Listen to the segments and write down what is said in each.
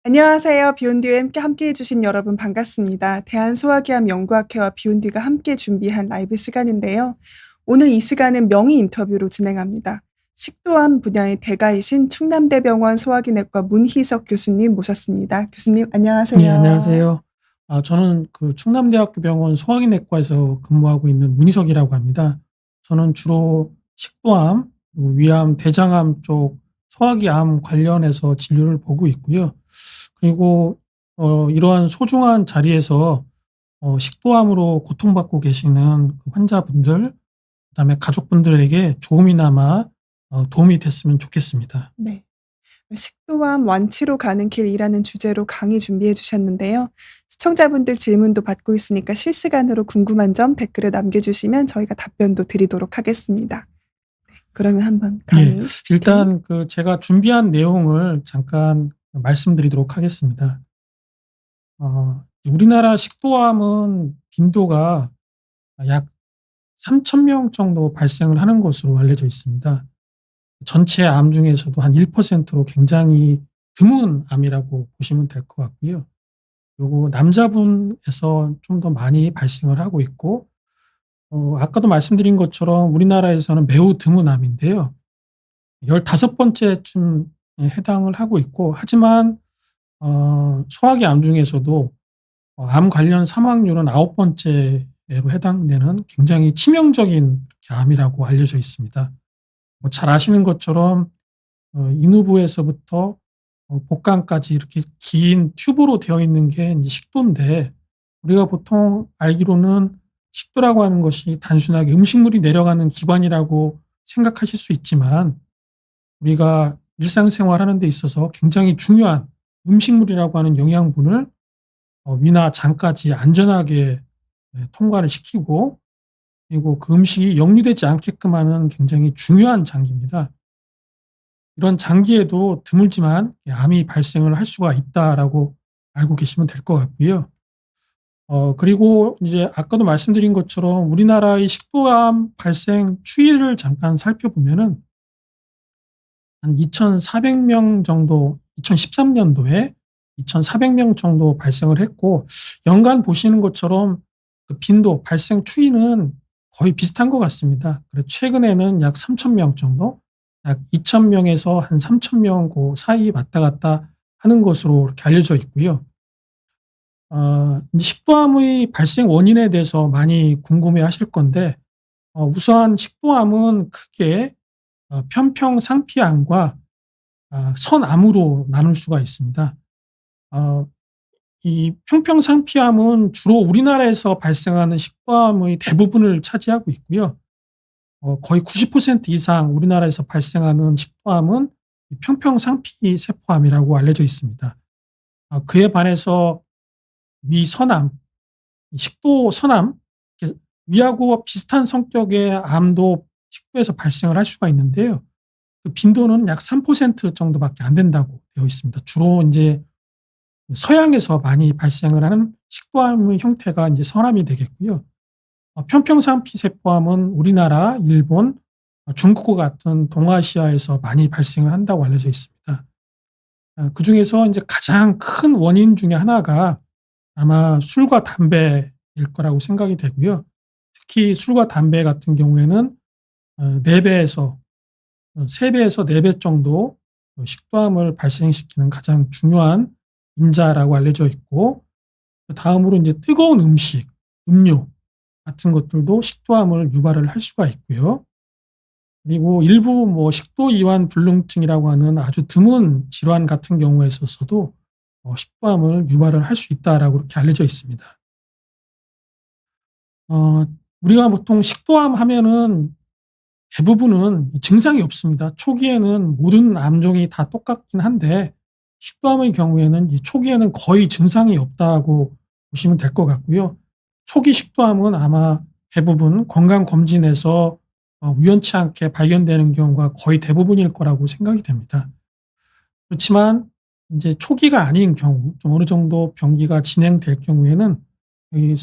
안녕하세요. 비욘디와 함께 해주신 여러분 반갑습니다. 대한소화기암 연구학회와 비욘디가 함께 준비한 라이브 시간인데요. 오늘 이 시간은 명의 인터뷰로 진행합니다. 식도암 분야의 대가이신 충남대병원 소화기내과 문희석 교수님 모셨습니다. 교수님 네, 안녕하세요. 안녕하세요. 저는 그 충남대학교 병원 소화기내과에서 근무하고 있는 문희석이라고 합니다. 저는 주로 식도암, 그리고 위암, 대장암 쪽 소화기암 관련해서 진료를 보고 있고요. 그리고 이러한 소중한 자리에서 식도암으로 고통받고 계시는 그 환자분들, 그다음에 가족분들에게 조금이나마 도움이 됐으면 좋겠습니다. 네. 식도암 완치로 가는 길이라는 주제로 강의 준비해 주셨는데요. 시청자분들 질문도 받고 있으니까 실시간으로 궁금한 점 댓글에 남겨주시면 저희가 답변도 드리도록 하겠습니다. 네, 그러면 한번 예. 강의. 일단 그 제가 준비한 내용을 잠깐 말씀드리도록 하겠습니다. 우리나라 식도암은 빈도가 약 3천 명 정도 발생을 하는 것으로 알려져 있습니다. 전체 암 중에서도 한 1%로 굉장히 드문 암이라고 보시면 될 것 같고요. 그리고 남자분에서 좀 더 많이 발생을 하고 있고, 아까도 말씀드린 것처럼 우리나라에서는 매우 드문 암인데요. 15번째쯤 해당을 하고 있고, 하지만 소화기 암 중에서도 암 관련 사망률은 9번째로 해당되는 굉장히 치명적인 암이라고 알려져 있습니다. 잘 아시는 것처럼 인후부에서부터 복강까지 이렇게 긴 튜브로 되어 있는 게 이제 식도인데, 우리가 보통 알기로는 식도라고 하는 것이 단순하게 음식물이 내려가는 기관이라고 생각하실 수 있지만, 우리가 일상생활하는 데 있어서 굉장히 중요한 음식물이라고 하는 영양분을 위나 장까지 안전하게 통과를 시키고, 그리고 그 음식이 역류되지 않게끔 하는 굉장히 중요한 장기입니다. 이런 장기에도 드물지만 암이 발생을 할 수가 있다라고 알고 계시면 될 것 같고요. 그리고 이제 아까도 말씀드린 것처럼 우리나라의 식도암 발생 추이를 잠깐 살펴보면은 한 2,400명 정도, 2013년도에 2,400명 정도 발생을 했고, 연간 보시는 것처럼 그 빈도, 발생 추이는 거의 비슷한 것 같습니다. 그래서 최근에는 약 3,000명 정도, 약 2,000명에서 한 3,000명 그 사이 왔다 갔다 하는 것으로 이렇게 알려져 있고요. 이제 식도암의 발생 원인에 대해서 많이 궁금해 하실 건데, 우선 식도암은 크게 편평상피암과 선암으로 나눌 수가 있습니다. 어 이 평평상피암은 주로 우리나라에서 발생하는 식도암의 대부분을 차지하고 있고요. 거의 90% 이상 우리나라에서 발생하는 식도암은 이 평평상피 세포암이라고 알려져 있습니다. 그에 반해서 위선암, 식도선암, 이렇게 위하고 비슷한 성격의 암도 식도에서 발생을 할 수가 있는데요. 그 빈도는 약 3% 정도밖에 안 된다고 되어 있습니다. 주로 인제 서양에서 많이 발생을 하는 식도암의 형태가 인제 선암이 되겠고요. 편평상피 세포암은 우리나라, 일본, 중국과 같은 동아시아에서 많이 발생을 한다고 알려져 있습니다. 그중에서 인제 가장 큰 원인 중에 하나가 아마 술과 담배일 거라고 생각이 되고요. 특히 술과 담배 같은 경우에는 4 배에서 3 배에서 4배 정도 식도암을 발생시키는 가장 중요한 인자라고 알려져 있고, 그다음으로 인제 뜨거운 음식, 음료 같은 것들도 식도암을 유발을 할 수가 있고요. 그리고 일부 뭐 식도 이완 불능증이라고 하는 아주 드문 질환 같은 경우에 있어서도 식도암을 유발을 할 수 있다라고 이렇게 알려져 있습니다. 어 우리가 보통 식도암 하면은 대부분은 증상이 없습니다. 초기에는 모든 암종이 다 똑같긴 한데, 식도암의 경우에는 이 초기에는 거의 증상이 없다고 보시면 될 것 같고요. 초기 식도암은 아마 대부분 건강검진에서 우연치 않게 발견되는 경우가 거의 대부분일 거라고 생각이 됩니다. 그렇지만 인제 초기가 아닌 경우, 좀 어느 정도 병기가 진행될 경우에는 이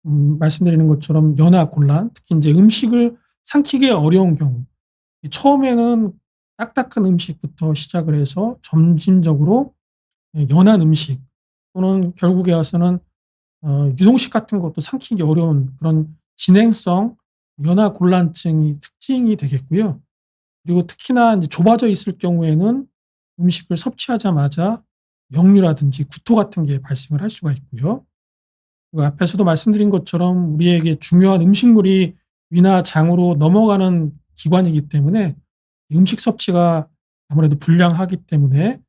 말씀드리는 것처럼 연하곤란, 특히 인제 음식을 삼키기 어려운 경우, 이 처음에는 딱딱한 음식부터 시작을 해서 점진적으로 연한 음식 또는 결국에 와서는 유동식 같은 것도 삼키기 어려운 그런 진행성 연하곤란증이 특징이 되겠고요. 그리고 특히나 인제 좁아져 있을 경우에는 음식을 섭취하자마자 역류라든지 구토 같은 게 발생을 할 수가 있고요. 그 앞에서도 말씀드린 것처럼 우리에게 중요한 음식물이 위나 장으로 넘어가는 기관이기 때문에 음식 섭취가 아무래도 불량하기 때문에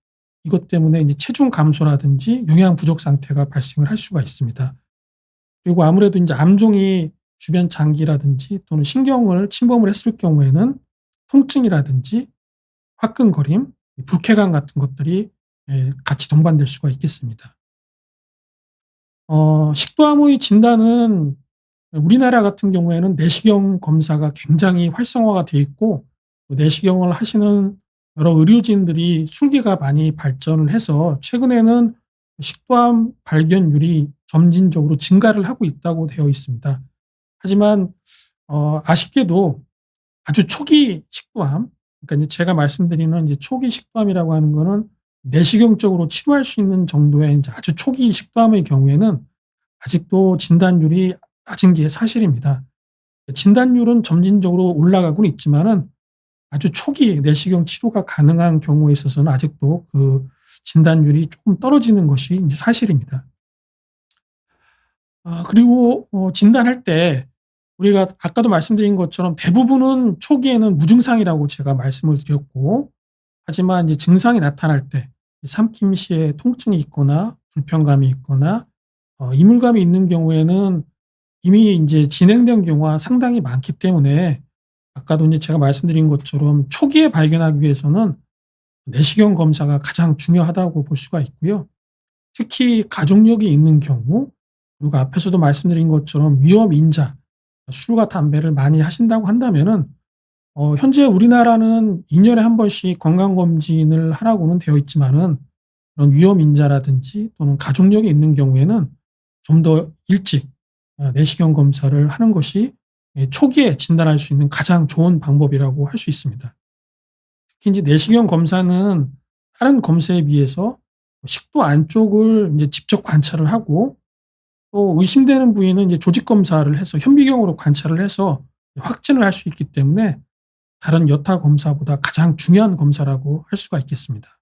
이것 때문에 인제 체중 감소라든지 영양 부족 상태가 발생을 할 수가 있습니다. 그리고 아무래도 인제 암종이 주변 장기라든지 또는 신경을 침범을 했을 경우에는 통증이라든지 화끈거림, 불쾌감 같은 것들이 같이 동반될 수가 있겠습니다. 식도암의 진단은 우리나라 같은 경우에는 내시경 검사가 굉장히 활성화가 돼 있고 또 내시경을 하시는 여러 의료진들이 술기가 많이 발전을 해서 최근에는 식도암 발견율이 점진적으로 증가를 하고 있다고 되어 있습니다. 하지만 아쉽게도 아주 초기 식도암, 그러니까 이제 제가 말씀드리는 이제 초기 식도암이라고 하는 거는 내시경적으로 치료할 수 있는 정도의 인제 아주 초기 식도암의 경우에는 아직도 진단율이 낮은 게 사실입니다. 진단율은 점진적으로 올라가고는 있지만은 아주 초기 내시경 치료가 가능한 경우에 있어서는 아직도 그 진단율이 쪼끔 떨어지는 것이 인제 사실입니다. 그리고 진단할 때 우리가 아까도 말씀드린 것처럼 대부분은 초기에는 무증상이라고 제가 말씀을 드렸고 하지만 이제 증상이 나타날 때 삼킴 시에 통증이 있거나 불편감이 있거나 이물감이 있는 경우에는 이미 인제 진행된 경우가 상당히 많기 때문에 아까도 인제 제가 말씀드린 것처럼 초기에 발견하기 위해서는 내시경 검사가 가장 중요하다고 볼 수가 있고요. 특히 가족력이 있는 경우 그리고 앞에서도 말씀드린 것처럼 위험 인자, 술과 담배를 많이 하신다고 한다면은 현재 우리나라는 2 년에 한 번씩 건강검진을 하라고는 되어 있지만은 그런 위험 인자라든지 또는 가족력이 있는 경우에는 좀 더 일찍 내시경 검사를 하는 것이 초기에 진단할 수 있는 가장 좋은 방법이라고 할 수 있습니다. 특히 인제 내시경 검사는 다른 검사에 비해서 식도 안쪽을 인제 직접 관찰을 하고 또 의심되는 부위는 이제 조직 검사를 해서 현미경으로 관찰을 해서 확진을 할 수 있기 때문에 다른 여타 검사보다 가장 중요한 검사라고 할 수가 있겠습니다.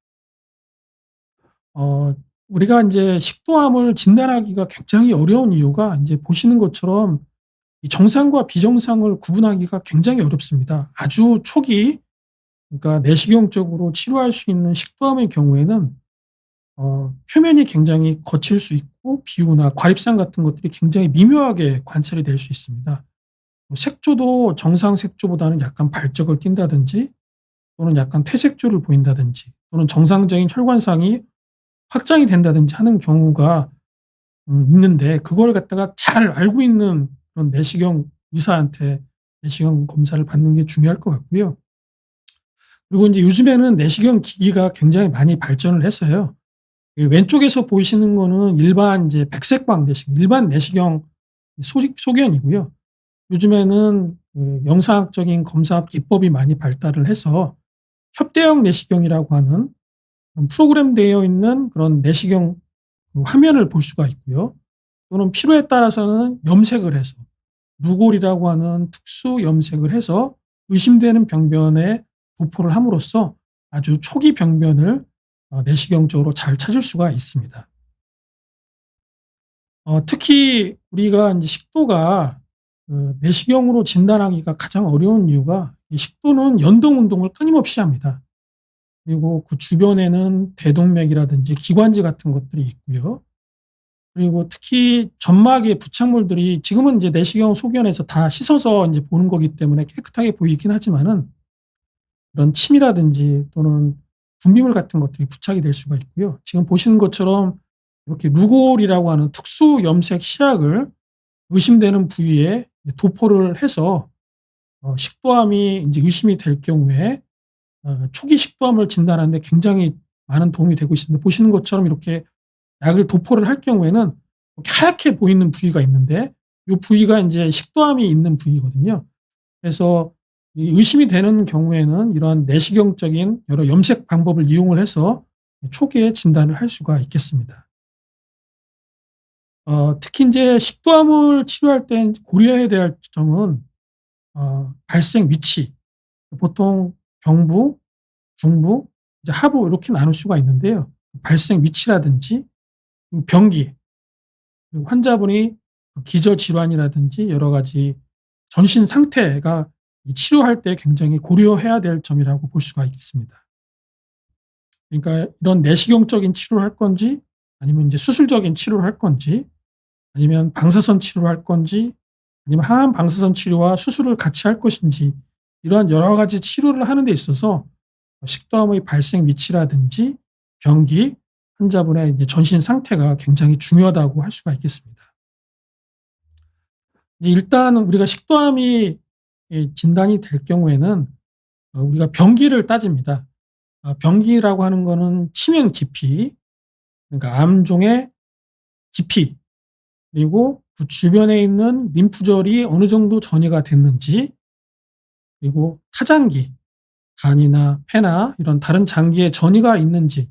어 우리가 인제 식도암을 진단하기가 굉장히 어려운 이유가 인제 보시는 것처럼 이 정상과 비정상을 구분하기가 굉장히 어렵습니다. 아주 초기 그러니까 내시경적으로 치료할 수 있는 식도암의 경우에는 표면이 굉장히 거칠 수 있고 비유나 과립상 같은 것들이 굉장히 미묘하게 관찰이 될 수 있습니다. 색조도 정상 색조보다는 약간 발적을 띈다든지 또는 약간 퇴색조를 보인다든지 또는 정상적인 혈관상이 확장이 된다든지 하는 경우가 있는데 그걸 갖다가 잘 알고 있는 그런 내시경 의사한테 내시경 검사를 받는 게 중요할 것 같고요. 그리고 인제 요즘에는 내시경 기기가 굉장히 많이 발전을 해서요. 이 왼쪽에서 보이시는 거는 일반 이제 백색광 내시경, 일반 내시경 소견이고요. 요즘에는 그 영상학적인 검사 기법이 많이 발달을 해서 협대형 내시경이라고 하는 그런 프로그램되어 있는 그런 내시경 그 화면을 볼 수가 있고요. 또는 필요에 따라서는 염색을 해서 루골이라고 하는 특수 염색을 해서 의심되는 병변에 도포를 함으로써 아주 초기 병변을 내시경적으로 잘 찾을 수가 있습니다. 특히 우리가 인제 식도가 그 내시경으로 진단하기가 가장 어려운 이유가 이 식도는 연동 운동을 끊임없이 합니다. 그리고 그 주변에는 대동맥이라든지 기관지 같은 것들이 있고요. 그리고 특히 점막의 부착물들이 지금은 이제 내시경 소견에서 다 씻어서 인제 보는 거기 때문에 깨끗하게 보이긴 하지만은 그런 침이라든지 또는 분비물 같은 것들이 부착이 될 수가 있고요. 지금 보시는 것처럼 이렇게 루골이라고 하는 특수 염색 시약을 의심되는 부위에 도포를 해서 식도암이 인제 의심이 될 경우에 초기 식도암을 진단하는 데 굉장히 많은 도움이 되고 있습니다. 보시는 것처럼 이렇게 약을 도포를 할 경우에는 이렇게 하얗게 보이는 부위가 있는데 요 부위가 인제 식도암이 있는 부위거든요. 그래서 이 의심이 되는 경우에는 이러한 내시경적인 여러 염색 방법을 이용을 해서 초기에 진단을 할 수가 있겠습니다. 특히 인제 식도암을 치료할 때 고려해야 될 점은 발생 위치, 보통 경부, 중부, 이제 하부 이렇게 나눌 수가 있는데요. 발생 위치라든지 병기, 그리고 환자분이 기저 질환이라든지 여러 가지 전신 상태가 이 치료할 때 굉장히 고려해야 될 점이라고 볼 수가 있습니다. 그러니까 이런 내시경적인 치료를 할 건지, 아니면 인제 수술적인 치료를 할 건지, 아니면 방사선 치료를 할 건지, 아니면 항암 방사선 치료와 수술을 같이 할 것인지, 이러한 여러 가지 치료를 하는 데 있어서 식도암의 발생 위치라든지 병기, 환자분의 이제 전신 상태가 굉장히 중요하다고 할 수가 있겠습니다. 일단 우리가 식도암이 진단이 될 경우에는 우리가 병기를 따집니다. 병기라고 하는 거는 치명 깊이, 그러니까 암종의 깊이, 그리고 그 주변에 있는 림프절이 어느 정도 전이가 됐는지, 그리고 타장기, 간이나 폐나 이런 다른 장기에 전이가 있는지,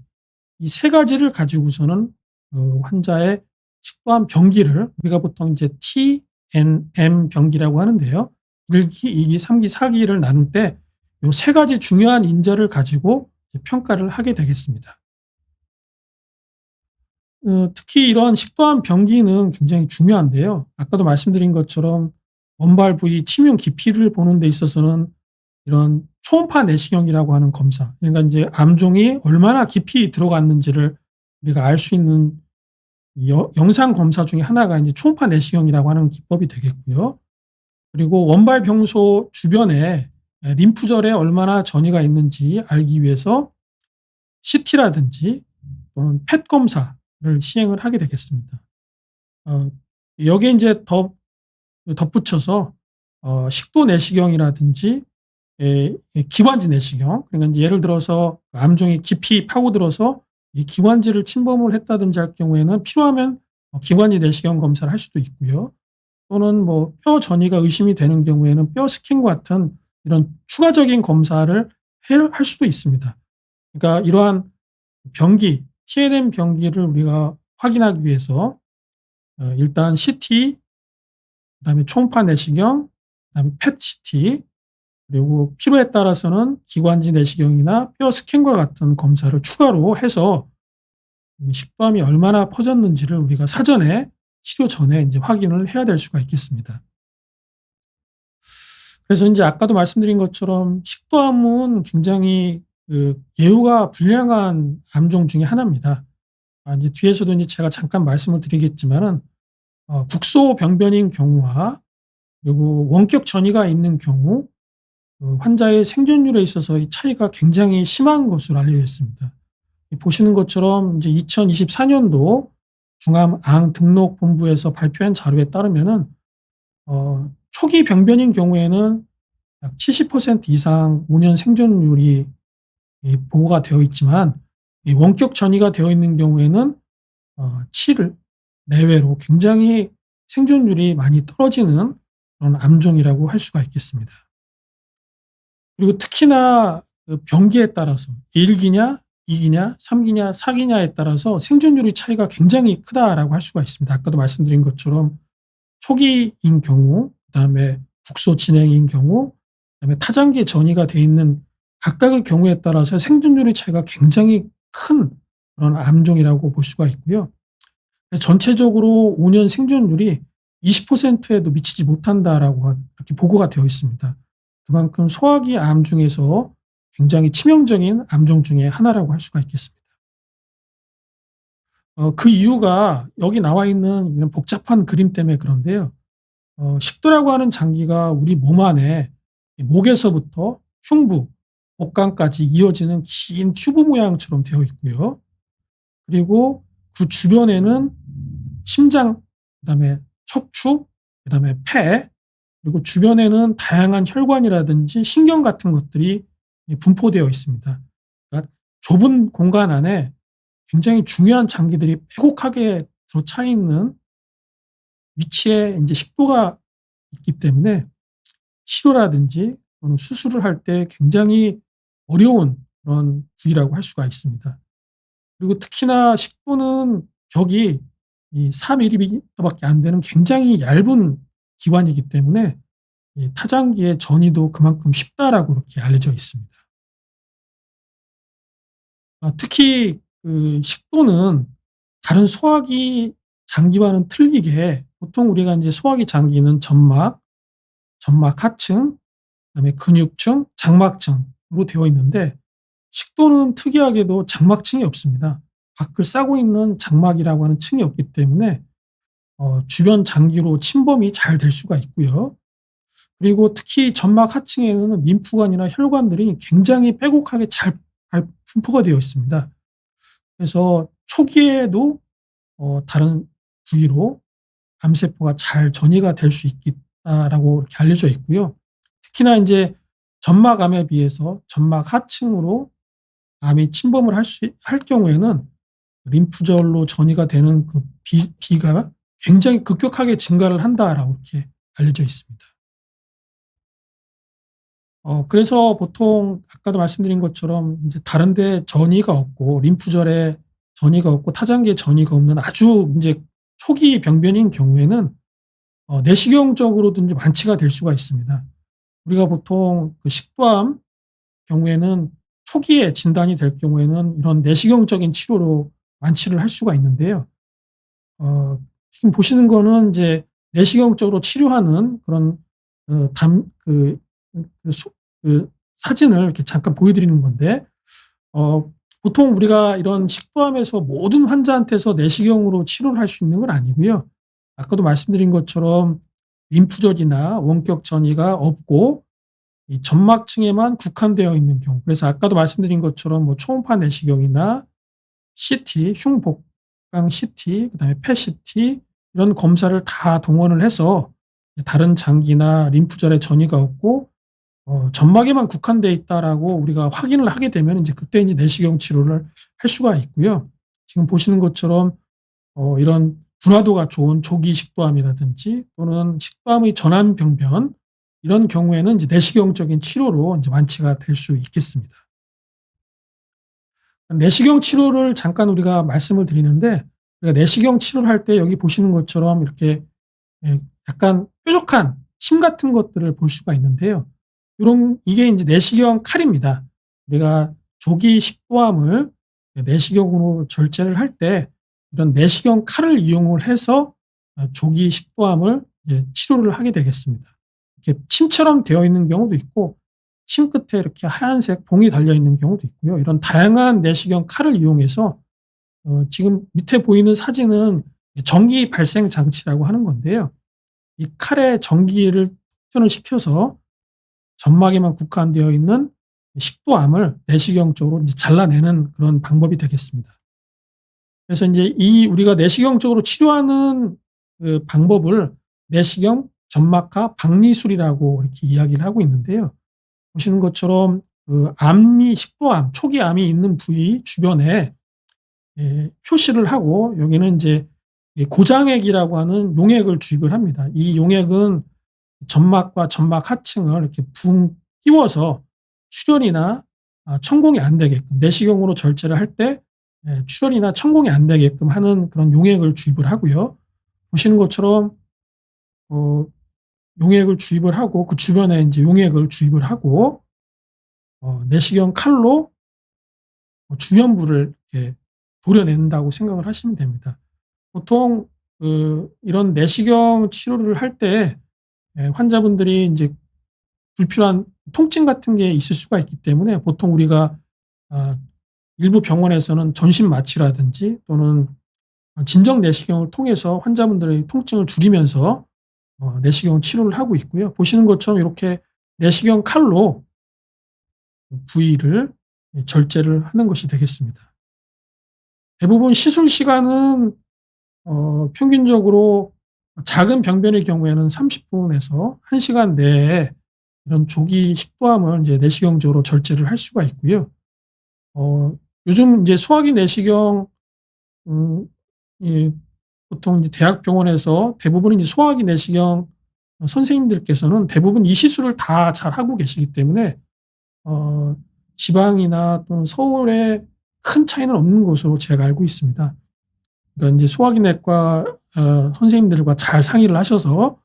이 세 가지를 가지고서는 환자의 식도암 병기를 우리가 보통 이제 TNM 병기라고 하는데요. 1기, 2기, 3기, 4기를 나눌 때 요 세 가지 중요한 인자를 가지고 평가를 하게 되겠습니다. 특히 이러한 식도암 병기는 굉장히 중요한데요. 아까도 말씀드린 것처럼 원발 부위 치명 깊이를 보는 데 있어서는 이런 초음파 내시경이라고 하는 검사, 그러니까 인제 암종이 얼마나 깊이 들어갔는지를 우리가 알 수 있는 영상 검사 중에 하나가 인제 초음파 내시경이라고 하는 기법이 되겠고요. 그리고 원발 병소 주변에 림프절에 얼마나 전이가 있는지 알기 위해서 CT라든지 또는 펫 검사를 시행을 하게 되겠습니다. 여기에 인제 덧붙여서 식도 내시경이라든지 기관지 내시경, 그러니까 인제 예를 들어서 암종이 깊이 파고들어서 이 기관지를 침범을 했다든지 할 경우에는 필요하면 기관지 내시경 검사를 할 수도 있고요. 또는 뭐 뼈 전이가 의심이 되는 경우에는 뼈 스캔과 같은 이런 추가적인 검사를 할 수도 있습니다. 그러니까 이러한 병기, TNM 병기를 우리가 확인하기 위해서 일단 CT, 그다음에 초음파 내시경, 그다음에 펫CT, 그리고 필요에 따라서는 기관지 내시경이나 뼈 스캔과 같은 검사를 추가로 해서 식도암이 얼마나 퍼졌는지를 우리가 사전에 치료 전에 인제 확인을 해야 될 수가 있겠습니다. 그래서 인제 아까도 말씀드린 것처럼 식도암은 굉장히 예후가 불량한 암종 중에 하나입니다. 인제 뒤에서도 인제 제가 잠깐 말씀을 드리겠지만은 국소병변인 경우와 그리고 원격 전이가 있는 경우 환자의 생존율에 있어서 이 차이가 굉장히 심한 것으로 알려져 있습니다. 보시는 것처럼 이제 2024년도 중암암등록본부에서 발표한 자료에 따르면은 초기 병변인 경우에는 약 70% 이상 5년 생존율이 보고가 되어 있지만, 이 원격 전이가 되어 있는 경우에는 7 내외로 굉장히 생존율이 많이 떨어지는 그런 암종이라고 할 수가 있겠습니다. 그리고 특히나 그 병기에 따라서 1기냐, 2기냐, 3기냐, 4기냐에 따라서 생존율의 차이가 굉장히 크다라고 할 수가 있습니다. 아까도 말씀드린 것처럼 초기인 경우, 그다음에 국소 진행인 경우, 그다음에 타장기 전이가 돼 있는 각각의 경우에 따라서 생존율의 차이가 굉장히 큰 그런 암종이라고 볼 수가 있고요. 전체적으로 5년 생존율이 20%에도 미치지 못한다라고 이렇게 보고가 되어 있습니다. 그만큼 소화기 암 중에서 굉장히 치명적인 암종 중에 하나라고 할 수가 있겠습니다. 그 이유가 여기 나와 있는 이런 복잡한 그림 때문에 그런데요. 식도라고 하는 장기가 우리 몸 안에 목에서부터 흉부, 복강까지 이어지는 긴 튜브 모양처럼 되어 있고요. 그리고 그 주변에는 심장, 그다음에 척추, 그다음에 폐, 그리고 주변에는 다양한 혈관이라든지 신경 같은 것들이 분포되어 있습니다. 그러니까 좁은 공간 안에 굉장히 중요한 장기들이 빼곡하게 들어차 있는 위치에 인제 식도가 있기 때문에 치료라든지 또는 수술을 할 때 굉장히 어려운 그런 부위라고 할 수가 있습니다. 그리고 특히나 식도는 벽이 이 4 밀리미터밖에 안 되는 굉장히 얇은 기관이기 때문에 이 타장기의 전이도 그만큼 쉽다라고 이렇게 알려져 있습니다. 특히 그 식도는 다른 소화기 장기와는 틀리게 보통 우리가 인제 소화기 장기는 점막, 점막 하층, 그다음에 근육층, 장막층으로 되어 있는데 식도는 특이하게도 장막층이 없습니다. 밖을 싸고 있는 장막이라고 하는 층이 없기 때문에 주변 장기로 침범이 잘 될 수가 있고요. 그리고 특히 점막 하층에는 림프관이나 혈관들이 굉장히 빼곡하게 잘 분포가 되어 있습니다. 그래서 초기에도 다른 부위로 암세포가 잘 전이가 될 수 있다라고 이렇게 알려져 있고요. 특히나 인제 점막암에 비해서 점막 하층으로 암이 침범을 할 경우에는 림프절로 전이가 되는 그 비가 굉장히 급격하게 증가를 한다라고 이렇게 알려져 있습니다. 그래서 보통 아까도 말씀드린 것처럼 인제 다른 데 전이가 없고 림프절에 전이가 없고 타장기에 전이가 없는 아주 인제 초기 병변인 경우에는 내시경적으로도 인제 완치가 될 수가 있습니다. 우리가 보통 그 식도암 경우에는 초기에 진단이 될 경우에는 이런 내시경적인 치료로 완치를 할 수가 있는데요. 지금 보시는 거는 인제 내시경적으로 치료하는 그런 담 그 소 사진을 이렇게 잠깐 보여 드리는 건데 보통 우리가 이런 식도암에서 모든 환자한테서 내시경으로 치료를 할 수 있는 건 아니고요. 아까도 말씀드린 것처럼 림프절이나 원격 전이가 없고 이 점막층에만 국한되어 있는 경우, 그래서 아까도 말씀드린 것처럼 뭐 초음파 내시경이나 CT, 흉복강 CT, 그다음에 펫 CT 이런 검사를 다 동원을 해서 다른 장기나 림프절에 전이가 없고 점막에만 국한되어 있다라고 우리가 확인을 하게 되면 인제 그때 인제 내시경 치료를 할 수가 있고요. 지금 보시는 것처럼 이런 분화도가 좋은 조기 식도암이라든지 또는 식도암의 전환 병변 이런 경우에는 이제 내시경적인 치료로 인제 완치가 될 수 있겠습니다. 내시경 치료를 잠깐 우리가 말씀을 드리는데 우리가 내시경 치료를 할 때 여기 보시는 것처럼 이렇게 약간 뾰족한 침 같은 것들을 볼 수가 있는데요. 이게 인제 내시경 칼입니다. 우리가 조기 식도암을 내시경으로 절제를 할 때 이런 내시경 칼을 이용을 해서 조기 식도암을 이제 치료를 하게 되겠습니다. 이렇게 침처럼 되어 있는 경우도 있고 침 끝에 이렇게 하얀색 봉이 달려 있는 경우도 있고요. 이런 다양한 내시경 칼을 이용해서 지금 밑에 보이는 사진은 전기 발생 장치라고 하는 건데요. 이 칼에 전기를 흡전을 시켜서 점막에만 국한되어 있는 식도암을 내시경적으로 인제 잘라내는 그런 방법이 되겠습니다. 그래서 인제 이 우리가 내시경적으로 치료하는 그 방법을 내시경 점막하 박리술이라고 이렇게 이야기를 하고 있는데요. 보시는 것처럼 그 암이 식도암, 초기 암이 있는 부위 주변에 표시를 하고 여기는 인제 이 고장액이라고 하는 용액을 주입을 합니다. 이 용액은 점막과 점막 하층을 이렇게 붕 끼워서 출혈이나 천공이 안 되게끔 내시경으로 절제를 할 때 출혈이나 천공이 안 되게끔 하는 그런 용액을 주입을 하고요. 보시는 것처럼 용액을 주입을 하고 그 주변에 인제 용액을 주입을 하고 내시경 칼로 주변부를 이렇게 도려낸다고 생각을 하시면 됩니다. 보통 이런 내시경 치료를 할 때 환자분들이 인제 불필요한 통증 같은 게 있을 수가 있기 때문에 보통 우리가 일부 병원에서는 전신 마취라든지 또는 진정 내시경을 통해서 환자분들의 통증을 줄이면서 내시경 치료를 하고 있고요. 보시는 것처럼 이렇게 내시경 칼로 부위를 절제를 하는 것이 되겠습니다. 대부분 시술 시간은 평균적으로 작은 병변의 경우에는 30분에서 1시간 내에 이런 조기 식도암을 이제 내시경적으로 절제를 할 수가 있고요. 요즘 이제 소화기 내시경 이 보통 이제 대학병원에서 대부분 이제 소화기 내시경 선생님들께서는 대부분 이 시술을 다 잘하고 계시기 때문에 지방이나 또는 서울에 큰 차이는 없는 것으로 제가 알고 있습니다. 그러니까 인제 소화기내과 선생님들과 잘 상의를 하셔서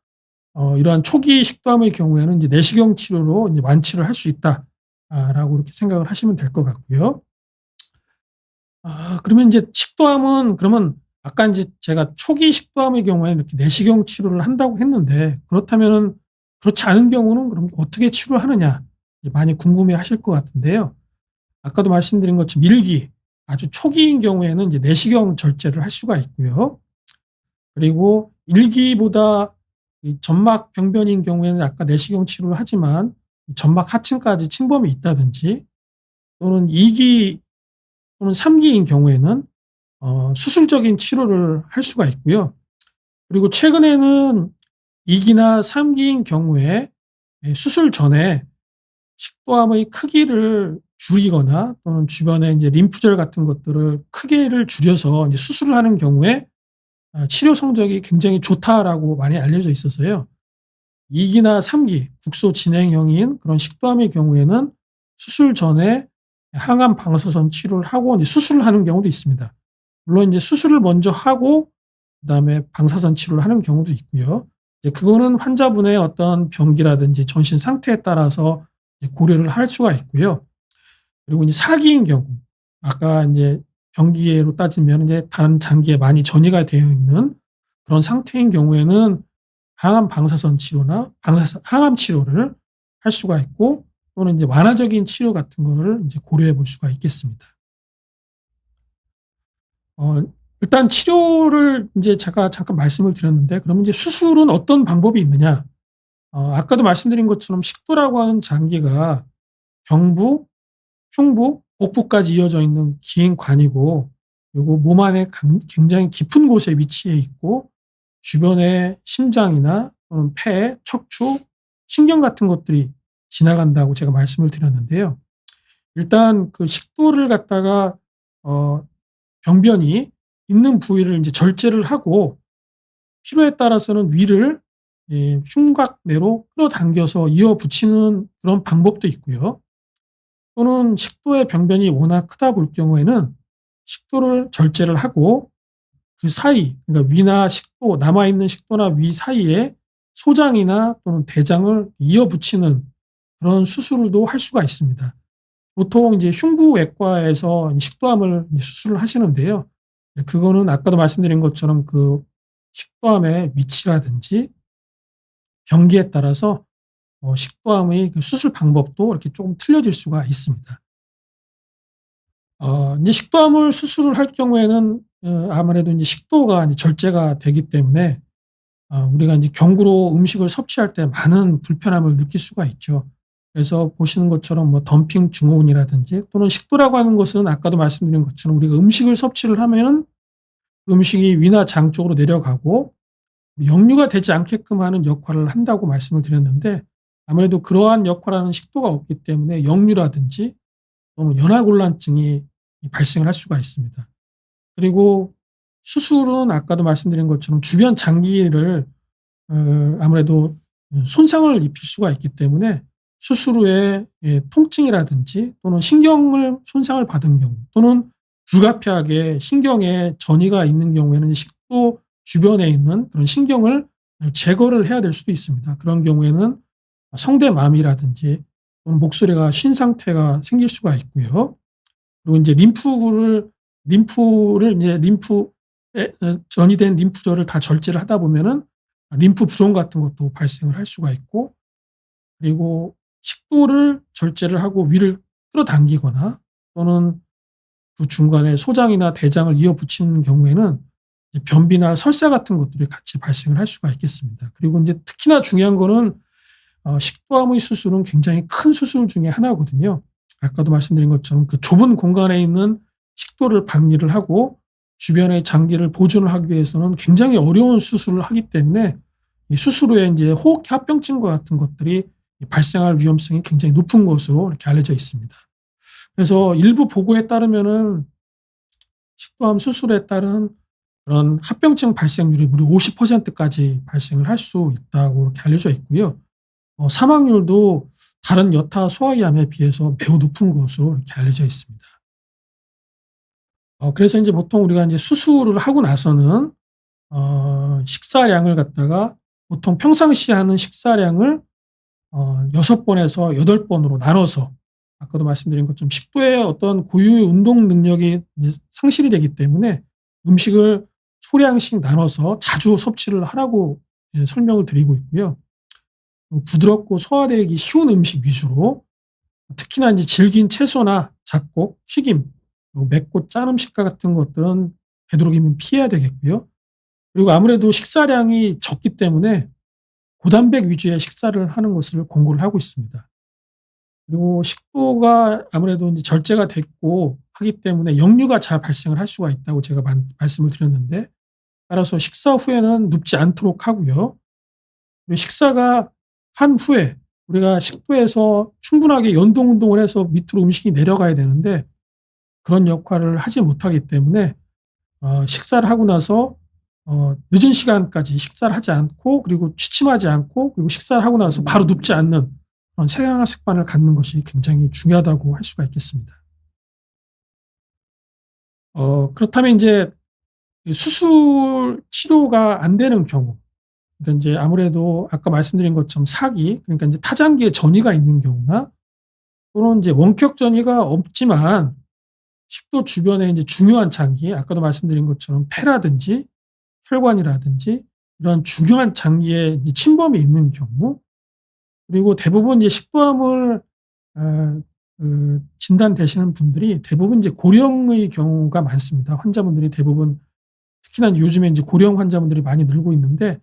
이러한 초기 식도암의 경우에는 이제 내시경 치료로 인제 완치를 할 수 있다. 라고 이렇게 생각을 하시면 될 것 같고요. 그러면 인제 식도암은 그러면 아까 인제 제가 초기 식도암의 경우에는 이렇게 내시경 치료를 한다고 했는데 그렇다면은 그렇지 않은 경우는 그럼 어떻게 치료하느냐 이제 많이 궁금해하실 것 같은데요. 아까도 말씀드린 것처럼 1 기 아주 초기인 경우에는 이제 내시경 절제를 할 수가 있고요. 그리고 1 기보다 이 점막 병변인 경우에는 아까 내시경 치료를 하지만 이 점막 하층까지 침범이 있다든지 또는 2 기 또는 3 기인 경우에는 수술적인 치료를 할 수가 있고요. 그리고 최근에는 2 기나 3 기인 경우에 수술 전에 식도암의 크기를 줄이거나 또는 주변에 인제 림프절 같은 것들을 크기를 줄여서 이제 수술을 하는 경우에 치료 성적이 굉장히 좋다라고 많이 알려져 있어서요. 2 기나 3 기 국소 진행형인 그런 식도암의 경우에는 수술 전에 항암 방사선 치료를 하고 이제 수술을 하는 경우도 있습니다. 물론 인제 수술을 먼저 하고 그다음에 방사선 치료를 하는 경우도 있고요. 이제 그거는 환자분의 어떤 병기라든지 전신 상태에 따라서 이제 고려를 할 수가 있고요. 그리고 이제 4 기인 경우 아까 인제 병기로 따지면 이제 단 장기에 많이 전이가 되어 있는 그런 상태인 경우에는 항암 방사선 치료나 항암 치료를 할 수가 있고 또는 인제 완화적인 치료 같은 거를 인제 고려해 볼 수가 있겠습니다. 일단 치료를 인제 제가 잠깐 말씀을 드렸는데 그러면 이제 수술은 어떤 방법이 있느냐? 아까도 말씀드린 것처럼 식도라고 하는 장기가 경부, 흉부, 복부까지 이어져 있는 긴 관이고 그리고 몸 안에 굉장히 깊은 곳에 위치해 있고 주변에 심장이나 또는 폐, 척추, 신경 같은 것들이 지나간다고 제가 말씀을 드렸는데요. 일단 그 식도를 갖다가 병변이 있는 부위를 인제 절제를 하고 필요에 따라서는 위를 흉곽 내로 끌어당겨서 이어 붙이는 그런 방법도 있고요. 또는 식도의 병변이 워낙 크다 볼 경우에는 식도를 절제를 하고 그 사이 그러니까 위나 식도 남아 있는 식도나 위 사이에 소장이나 또는 대장을 이어 붙이는 그런 수술도 할 수가 있습니다. 보통 이제 흉부외과에서 식도암을 이제 수술을 하시는데요. 그거는 아까도 말씀드린 것처럼 그 식도암의 위치라든지 병기에 따라서 식도암의 그 수술 방법도 이렇게 조금 틀려질 수가 있습니다. 인제 식도암을 수술을 할 경우에는 아무래도 인제 식도가 인제 절제가 되기 때문에 우리가 인제 경구로 음식을 섭취할 때 많은 불편함을 느낄 수가 있죠. 그래서 보시는 것처럼 뭐 덤핑 증후군이라든지 또는 식도라고 하는 것은 아까도 말씀드린 것처럼 우리가 음식을 섭취를 하면은 음식이 위나 장 쪽으로 내려가고 역류가 되지 않게끔 하는 역할을 한다고 말씀을 드렸는데 아무래도 그러한 역할을 하는 식도가 없기 때문에 역류라든지 또는 연화곤란증이 발생을 할 수가 있습니다. 그리고 수술은 아까도 말씀드린 것처럼 주변 장기를 아무래도 손상을 입힐 수가 있기 때문에 수술 후에 통증이라든지 또는 신경을 손상을 받은 경우 또는 불가피하게 신경에 전이가 있는 경우에는 식도 주변에 있는 그런 신경을 제거를 해야 될 수도 있습니다. 그런 경우에는 성대마비라든지 또는 목소리가 쉰 상태가 생길 수가 있고요. 그리고 인제 림프를 인제 림프에 전이된 림프절을 다 절제를 하다 보면은 림프 부종 같은 것도 발생을 할 수가 있고 그리고 식도를 절제를 하고 위를 끌어당기거나 또는 그 중간에 소장이나 대장을 이어 붙이는 경우에는 이제 변비나 설사 같은 것들이 같이 발생을 할 수가 있겠습니다. 그리고 인제 특히나 중요한 거는 식도암의 수술은 굉장히 큰 수술 중에 하나거든요. 아까도 말씀드린 것처럼 그 좁은 공간에 있는 식도를 박리를 하고 주변의 장기를 보존을 하기 위해서는 굉장히 어려운 수술을 하기 때문에 이 수술 후에 인제 호흡기 합병증과 같은 것들이 발생할 위험성이 굉장히 높은 것으로 이렇게 알려져 있습니다. 그래서 일부 보고에 따르면은 식도암 수술에 따른 그런 합병증 발생률이 무려 50% 까지 발생을 할 수 있다고 이렇게 알려져 있고요. 사망률도 다른 여타 소화기암에 비해서 매우 높은 것으로 이렇게 알려져 있습니다. 그래서 인제 보통 우리가 인제 수술을 하고 나서는 식사량을 갖다가 보통 평상시에 하는 식사량을 6 번에서 8 번으로 나눠서, 아까도 말씀드린 것처럼 식도의 어떤 고유의 운동 능력이 이제 상실이 되기 때문에 음식을 소량씩 나눠서 자주 섭취를 하라고 예 설명을 드리고 있고요. 부드럽고 소화되기 쉬운 음식 위주로, 특히나 인제 질긴 채소나 잡곡, 튀김, 그리고 맵고 짠 음식과 같은 것들은 되도록이면 피해야 되겠고요. 그리고 아무래도 식사량이 적기 때문에 고단백 위주의 식사를 하는 것을 권고를 하고 있습니다. 그리고 식도가 아무래도 인제 절제가 됐고 하기 때문에 역류가 잘 발생을 할 수가 있다고 제가 말씀을 드렸는데, 따라서 식사 후에는 눕지 않도록 하고요. 그리고 식사가 한 후에 우리가 식도에서 충분하게 연동 운동을 해서 밑으로 음식이 내려가야 되는데 그런 역할을 하지 못하기 때문에 식사를 하고 나서 늦은 시간까지 식사를 하지 않고, 그리고 취침하지 않고, 그리고 식사를 하고 나서 바로 눕지 않는 그런 생활 습관을 갖는 것이 굉장히 중요하다고 할 수가 있겠습니다. 그렇다면 인제 이 수술 치료가 안 되는 경우, 그러니까 인제 아무래도 아까 말씀드린 것처럼 사기, 그러니까 인제 타장기에 전이가 있는 경우나, 또는 인제 원격 전이가 없지만 식도 주변에 인제 중요한 장기, 아까도 말씀드린 것처럼 폐라든지 혈관이라든지 이런 중요한 장기에 이제 침범이 있는 경우, 그리고 대부분 이제 식도암을 진단되시는 분들이 대부분 이제 고령의 경우가 많습니다. 환자분들이 대부분, 특히나 요즘에 인제 고령 환자분들이 많이 늘고 있는데,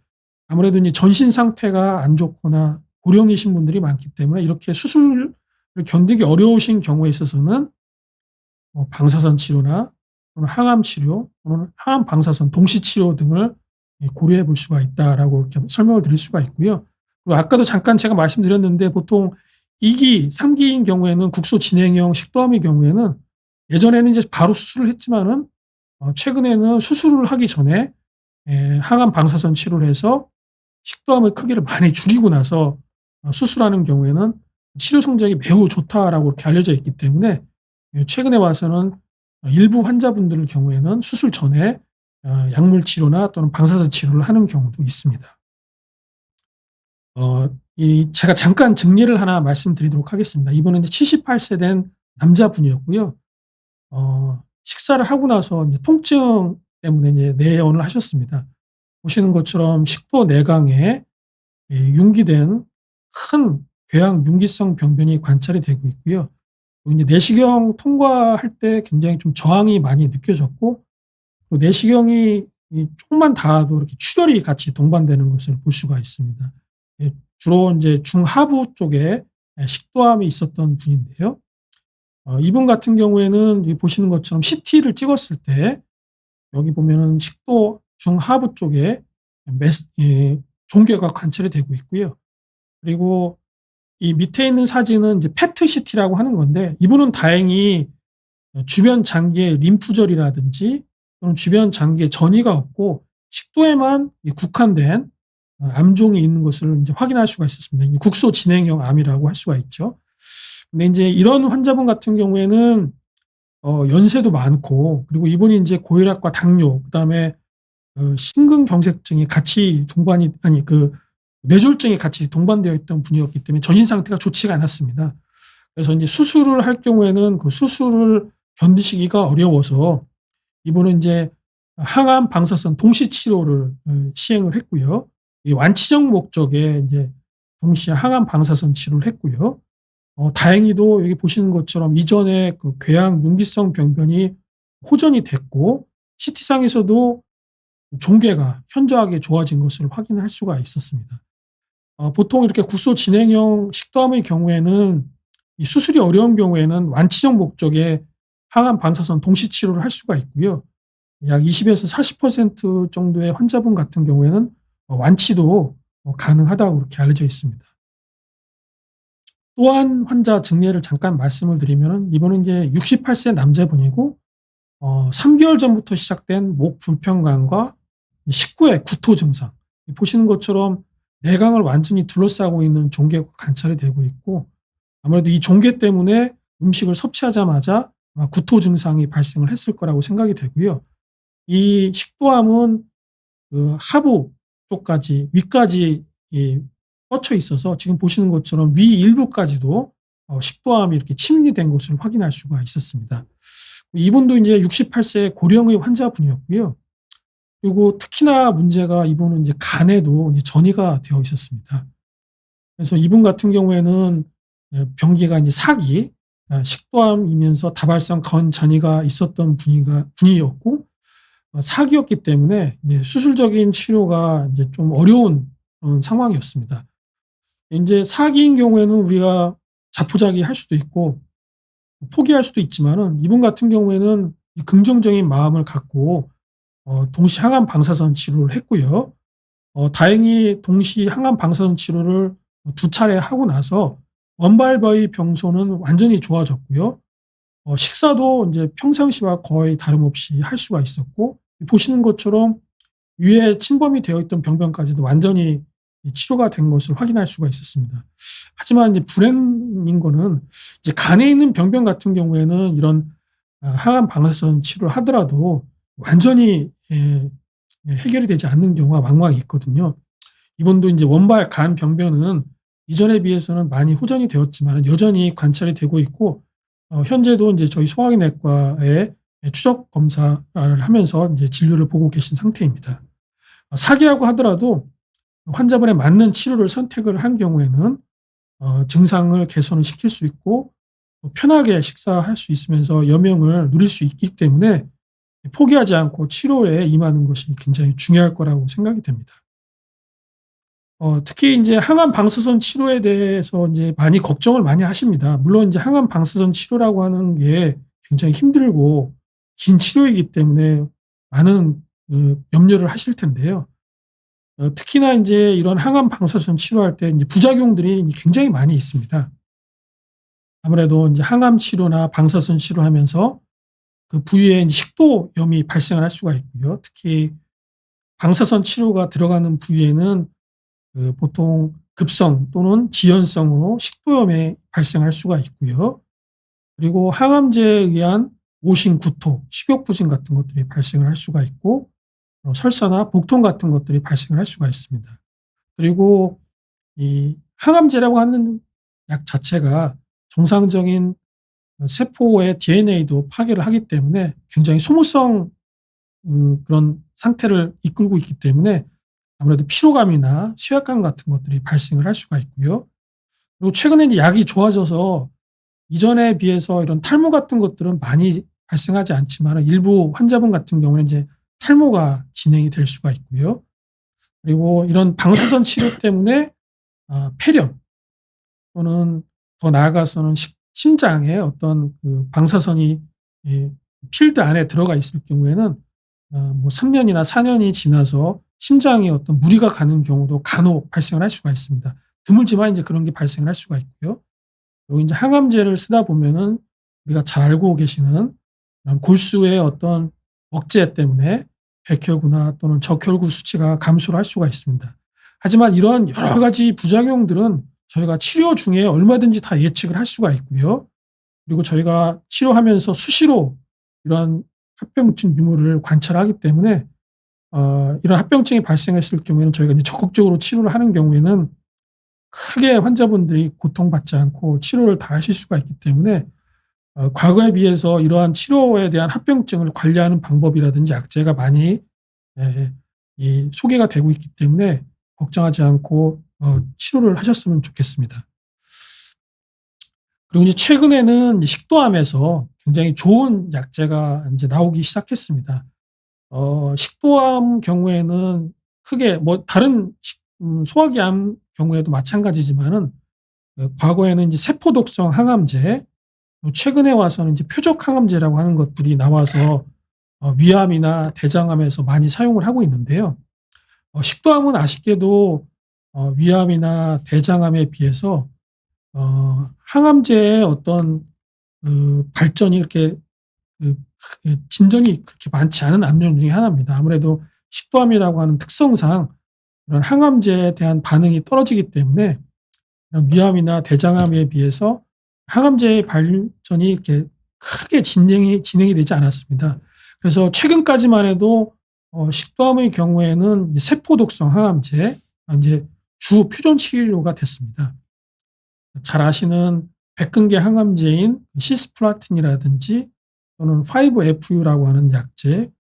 아무래도 인제 전신 상태가 안 좋거나 고령이신 분들이 많기 때문에 이렇게 수술을 견디기 어려우신 경우에 있어서는 방사선 치료나 또는 항암 치료, 또는 항암 방사선 동시 치료 등을 고려해 볼 수가 있다라고 이렇게 설명을 드릴 수가 있고요. 그리고 아까도 잠깐 제가 말씀드렸는데, 보통 2 기, 3 기인 경우에는 국소 진행형 식도암의 경우에는 예전에는 이제 바로 수술을 했지만은 최근에는 수술을 하기 전에 항암 방사선 치료를 해서 식도암의 크기를 많이 줄이고 나서 수술하는 경우에는 치료 성적이 매우 좋다라고 이렇게 알려져 있기 때문에, 최근에 와서는 일부 환자분들 경우에는 수술 전에 약물 치료나 또는 방사선 치료를 하는 경우도 있습니다. 이 제가 잠깐 증례를 하나 말씀드리도록 하겠습니다. 이분은 이제 78세 된 남자분이었고요. 식사를 하고 나서 이제 통증 때문에 이제 내원을 하셨습니다. 보시는 것처럼 식도 내강에 융기된 큰 궤양 융기성 병변이 관찰이 되고 있고요. 그리고 이제 내시경 통과할 때 굉장히 좀 저항이 많이 느껴졌고, 또 내시경이 조금만 닿아도 이렇게 출혈이 같이 동반되는 것을 볼 수가 있습니다. 주로 인제 중하부 쪽에 식도암이 있었던 분인데요. 이분 같은 경우에는 이 보시는 것처럼 CT를 찍었을 때 여기 보면은 식도 중하부 쪽에 종괴가 관찰이 되고 있고요. 그리고 이 밑에 있는 사진은 이제 페트 CT라고 하는 건데, 이분은 다행히 주변 장기에 림프절이라든지 또는 주변 장기에 전이가 없고 식도에만 국한된 암종이 있는 것을 인제 확인할 수가 있었습니다. 이게 국소 진행형 암이라고 할 수가 있죠. 근데 인제 이런 환자분 같은 경우에는 연세도 많고, 그리고 이분이 인제 고혈압과 당뇨, 그다음에 심근경색증이 같이 뇌졸중이 같이 동반되어 있던 분이었기 때문에 전신 상태가 좋지가 않았습니다. 그래서 인제 수술을 할 경우에는 그 수술을 견디시기가 어려워서 이분은 인제 항암 방사선 동시 치료를 시행을 했고요. 이 완치적 목적에 인제 동시에 항암 방사선 치료를 했고요. 다행히도 여기 보시는 것처럼 이전에 그 궤양 융기성 병변이 호전이 됐고, CT상에서도 종괴가 현저하게 좋아진 것을 확인할 수가 있었습니다. 보통 이렇게 국소 진행형 식도암의 경우에는 이 수술이 어려운 경우에는 완치적 목적의 항암 방사선 동시 치료를 할 수가 있고요. 약 20에서 40% 정도의 환자분 같은 경우에는 완치도 가능하다고 그렇게 알려져 있습니다. 또 한 환자 증례를 잠깐 말씀을 드리면은, 이분은 이제 68세 남자분이고 3 개월 전부터 시작된 목 불편감과 식구의 구토 증상, 보시는 것처럼 내강을 완전히 둘러싸고 있는 종괴가 관찰이 되고 있고, 아무래도 이 종괴 때문에 음식을 섭취하자마자 아마 구토 증상이 발생을 했을 거라고 생각이 되고요. 이 식도암은 그 하부 쪽까지 위까지 뻗쳐 있어서 지금 보시는 것처럼 위 일부까지도 식도암이 이렇게 침입이 된 것을 확인할 수가 있었습니다. 이분도 이제 68세 고령의 환자분이었고요. 그리고 특히나 문제가 이분은 이제 간에도 이제 전이가 되어 있었습니다. 그래서 이분 같은 경우에는 병기가 이제 사기, 식도암이면서 다발성 간 전이가 있었던 분이었고 사기였기 때문에 이제 수술적인 치료가 이제 좀 어려운 그런 상황이었습니다. 이제 사기인 경우에는 우리가 자포자기할 수도 있고 포기할 수도 있지만은 이분 같은 경우에는 긍정적인 마음을 갖고 동시 항암 방사선 치료를 했고요. 다행히 동시 항암 방사선 치료를 2차례 하고 나서 원발바위 병소는 완전히 좋아졌고요. 식사도 이제 평상시와 거의 다름없이 할 수가 있었고 보시는 것처럼 위에 침범이 되어 있던 병변까지도 완전히 치료가 된 것을 확인할 수가 있었습니다. 하지만 이제 불행인 거는 이제 간에 있는 병변 같은 경우에는 이런 항암 방사선 치료를 하더라도 완전히 해결이 되지 않는 경우가 왕왕 있거든요. 이분도 이제 원발 간 병변은 이전에 비해서는 많이 호전이 되었지만 여전히 관찰이 되고 있고 현재도 이제 저희 소화기내과에 추적 검사를 하면서 이제 진료를 보고 계신 상태입니다. 사기라고 하더라도 환자분에 맞는 치료를 선택을 한 경우에는 증상을 개선을 시킬 수 있고 편하게 식사할 수 있으면서 여명을 누릴 수 있기 때문에 포기하지 않고 치료에 임하는 것이 굉장히 중요할 거라고 생각이 됩니다. 특히 이제 항암 방사선 치료에 대해서 이제 많이 걱정을 많이 하십니다. 물론 이제 항암 방사선 치료라고 하는 게 굉장히 힘들고 긴 치료이기 때문에 많은 염려를 하실 텐데요. 특히나 인제 이런 항암 방사선 치료할 때 인제 부작용들이 굉장히 많이 있습니다. 아무래도 인제 항암 치료나 방사선 치료하면서 그 부위에 인제 식도염이 발생을 할 수가 있고요. 특히 방사선 치료가 들어가는 부위에는 그 보통 급성 또는 지연성으로 식도염이 발생할 수가 있고요. 그리고 항암제에 의한 오심, 구토, 식욕부진 같은 것들이 발생을 할 수가 있고 설사나 복통 같은 것들이 발생을 할 수가 있습니다. 그리고 이 항암제라고 하는 약 자체가 정상적인 세포의 DNA도 파괴를 하기 때문에 굉장히 소모성 그런 상태를 이끌고 있기 때문에 아무래도 피로감이나 수약감 같은 것들이 발생을 할 수가 있고요. 그리고 최근에 이제 약이 좋아져서 이전에 비해서 이런 탈모 같은 것들은 많이 발생하지 않지만 일부 환자분 같은 경우는 이제 탈모가 진행이 될 수가 있고요. 그리고 이런 방사선 치료 때문에 폐렴 또는 더 나아가서는 심장에 어떤 그 방사선이 필드 안에 들어가 있을 경우에는 뭐 3 년이나 4 년이 지나서 심장에 어떤 무리가 가는 경우도 간혹 발생을 할 수가 있습니다. 드물지만 인제 그런 게 발생을 할 수가 있고요. 그리고 인제 항암제를 쓰다 보면은 우리가 잘 알고 계시는 골수의 어떤 억제 때문에 백혈구나 또는 적혈구 수치가 감소를 할 수가 있습니다. 하지만 이러한 여러 가지 부작용들은 저희가 치료 중에 얼마든지 다 예측을 할 수가 있고요. 그리고 저희가 치료하면서 수시로 이러한 합병증 유무를 관찰하기 때문에 이런 합병증이 발생했을 경우에는 저희가 이제 적극적으로 치료를 하는 경우에는 크게 환자분들이 고통받지 않고 치료를 다 하실 수가 있기 때문에 과거에 비해서 이러한 치료에 대한 합병증을 관리하는 방법이라든지 약제가 많이 소개가 되고 있기 때문에 걱정하지 않고 치료를 하셨으면 좋겠습니다. 그리고 이제 최근에는 식도암에서 굉장히 좋은 약제가 인제 나오기 시작했습니다. 식도암 경우에는 크게 뭐 다른 소화기암 경우에도 마찬가지지만은 과거에는 이제 세포독성 항암제, 최근에 와서는 이제 표적 항암제라고 하는 것들이 나와서 위암이나 대장암에서 많이 사용을 하고 있는데요. 식도암은 아쉽게도 위암이나 대장암에 비해서 항암제의 어떤 그 발전이 이렇게 진전이 그렇게 많지 않은 암종 중에 하나입니다. 아무래도 식도암이라고 하는 특성상 이런 항암제에 대한 반응이 떨어지기 때문에 이런 위암이나 대장암에 비해서 항암제의 발전이 이렇게 크게 진행이 되지 않았습니다. 그래서 최근까지만 해도 식도암의 경우에는 세포 독성 항암제 이제 주 표준 치료가 됐습니다. 잘 아시는 백근계 항암제인 시스플라틴이라든지 또는 5FU라고 하는 약제